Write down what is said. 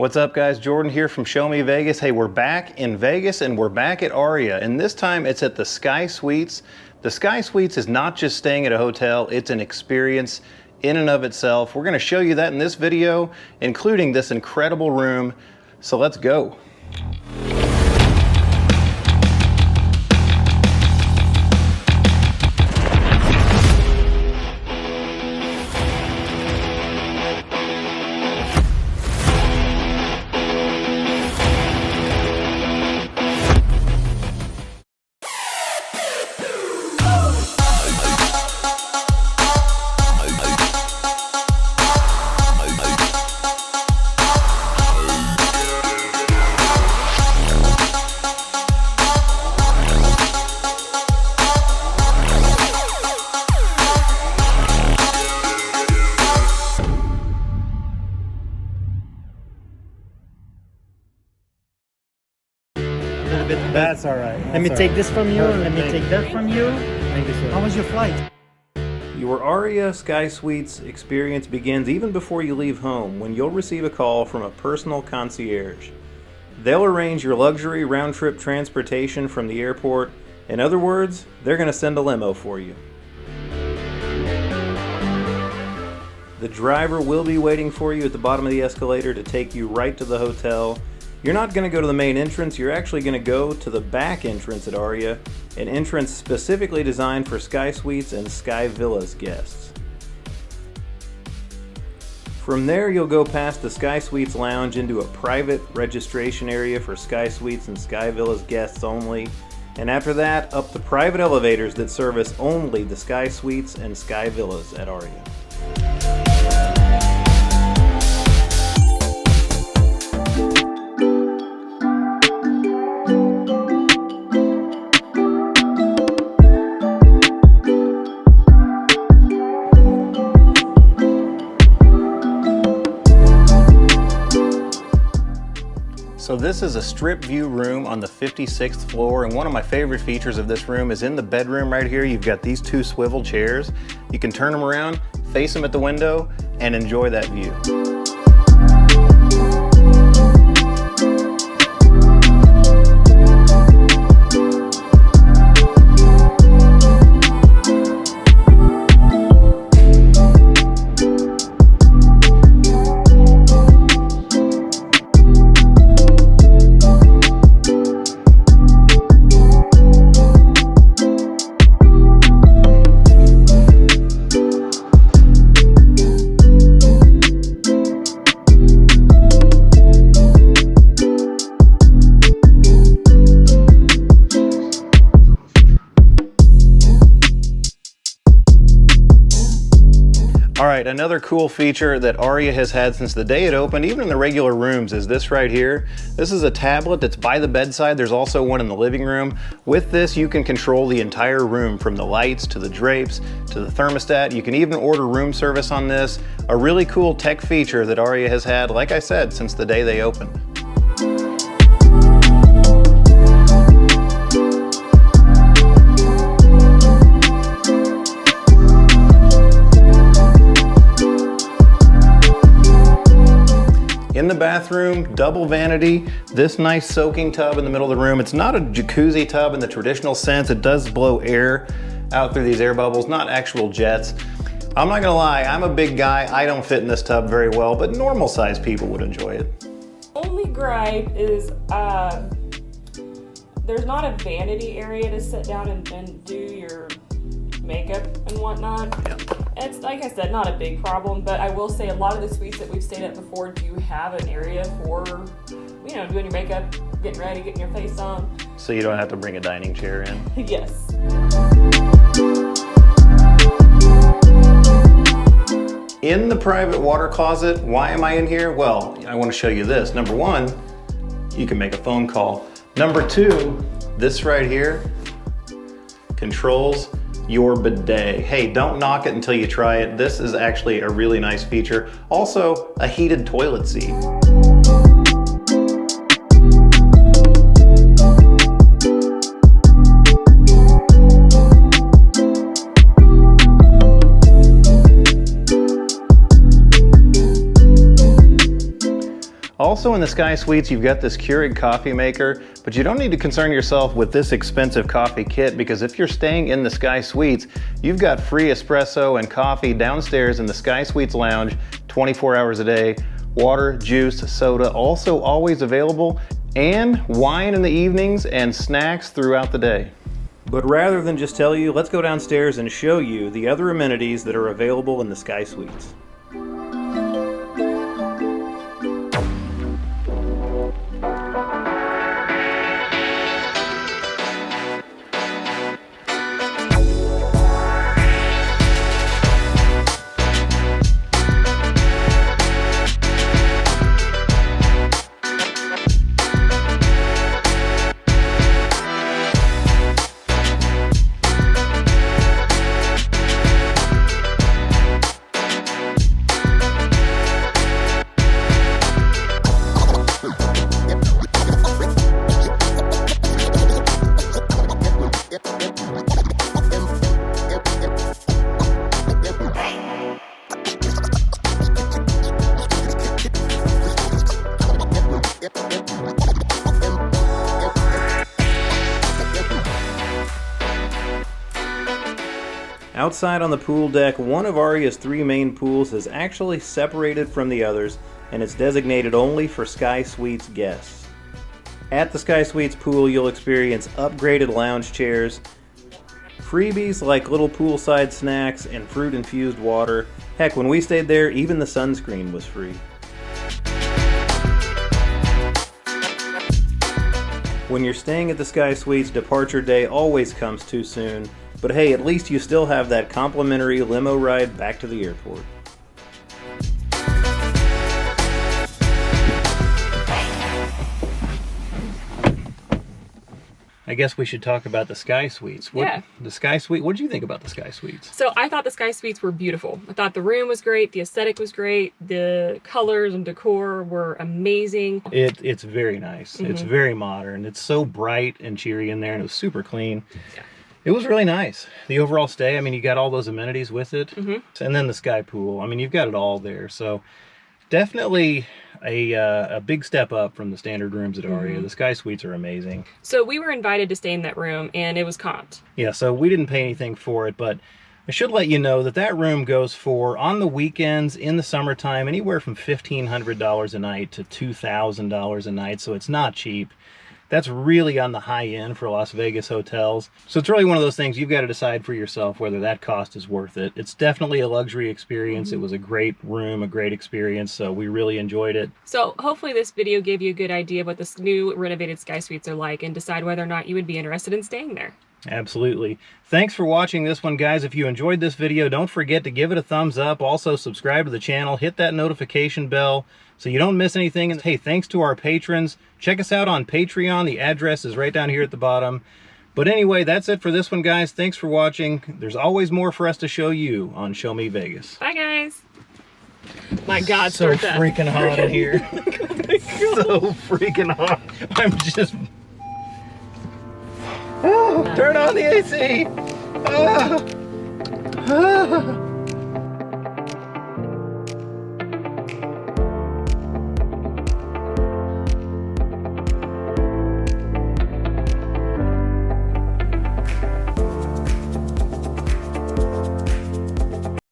What's up guys, Jordan here from Show Me Vegas. Hey, we're back in Vegas and we're back at Aria, and this time it's at the Sky Suites. The Sky Suites is not just staying at a hotel, it's an experience in and of itself. We're gonna show you that in this video, including this incredible room. So let's go. That's all right. Let me take this from you, and let me take that from you. Thank you, sir. How was your flight? Your Aria Sky Suites experience begins even before you leave home, when you'll receive a call from a personal concierge. They'll arrange your luxury round-trip transportation from the airport. In other words, they're going to send a limo for you. The driver will be waiting for you at the bottom of the escalator to take you right to the hotel. You're not going to go to the main entrance, you're actually going to go to the back entrance at Aria, an entrance specifically designed for Sky Suites and Sky Villas guests. From there, you'll go past the Sky Suites lounge into a private registration area for Sky Suites and Sky Villas guests only, and after that, up the private elevators that service only the Sky Suites and Sky Villas at Aria. So this is a strip view room on the 56th floor, and one of my favorite features of this room is in the bedroom right here. You've got these two swivel chairs. You can turn them around, face them at the window, and enjoy that view. Alright, another cool feature that Aria has had since the day it opened, even in the regular rooms, is this right here. This is a tablet that's by the bedside. There's also one in the living room. With this, you can control the entire room, from the lights to the drapes to the thermostat. You can even order room service on this. A really cool tech feature that Aria has had, like I said, since the day they opened. In the bathroom, double vanity, this nice soaking tub in the middle of the room. It's not a jacuzzi tub in the traditional sense. It does blow air out through these air bubbles, not actual jets. I'm not gonna lie, I'm a big guy. I don't fit in this tub very well, but normal sized people would enjoy it. Only gripe is there's not a vanity area to sit down and do your makeup and whatnot. Yeah. It's, like I said, not a big problem, but I will say a lot of the suites that we've stayed at before do have an area for, you know, doing your makeup, getting ready, getting your face on. So you don't have to bring a dining chair in? Yes. In the private water closet, why am I in here? Well, I want to show you this. Number one, you can make a phone call. Number two, this right here controls your bidet. Hey, don't knock it until you try it. This is actually a really nice feature. Also, a heated toilet seat. Also in the Sky Suites, you've got this Keurig coffee maker, but you don't need to concern yourself with this expensive coffee kit because if you're staying in the Sky Suites, you've got free espresso and coffee downstairs in the Sky Suites lounge 24 hours a day. Water, juice, soda, also always available, and wine in the evenings and snacks throughout the day. But rather than just tell you, let's go downstairs and show you the other amenities that are available in the Sky Suites. Outside on the pool deck, one of Aria's 3 main pools is actually separated from the others, and it's designated only for Sky Suites guests. At the Sky Suites pool, you'll experience upgraded lounge chairs, freebies like little poolside snacks and fruit-infused water. Heck, when we stayed there, even the sunscreen was free. When you're staying at the Sky Suites, departure day always comes too soon. But hey, at least you still have that complimentary limo ride back to the airport. I guess we should talk about the Sky Suites. The Sky Suite, what did you think about the Sky Suites? So I thought the Sky Suites were beautiful. I thought the room was great, the aesthetic was great, the colors and decor were amazing. It's very nice. It's very modern. It's so bright and cheery in there, and it was super clean. Yeah. It was really nice. The overall stay, I mean, you got all those amenities with it. And then the Sky Pool. I mean, you've got it all there. So definitely a big step up from the standard rooms at Aria. The Sky Suites are amazing. So we were invited to stay in that room, and it was comped. Yeah, so we didn't pay anything for it, but I should let you know that that room goes for, on the weekends, in the summertime, anywhere from $1,500 a night to $2,000 a night, so it's not cheap. That's really on the high end for Las Vegas hotels. So it's really one of those things you've got to decide for yourself whether that cost is worth it. It's definitely a luxury experience. It was a great room, a great experience, so we really enjoyed it. So hopefully this video gave you a good idea of what this new renovated Sky Suites are like and decide whether or not you would be interested in staying there. Absolutely. Thanks for watching this one, guys. If you enjoyed this video, don't forget to give it a thumbs up. Also, subscribe to the channel. Hit that notification bell so you don't miss anything. And hey, thanks to our patrons. Check us out on Patreon. The address is right down here at the bottom. But anyway, that's it for this one, guys. Thanks for watching. There's always more for us to show you on Show Me Vegas. Bye, guys. My God, so start that. freaking hot in here. So freaking hot. I'm just... Oh, turn on the AC!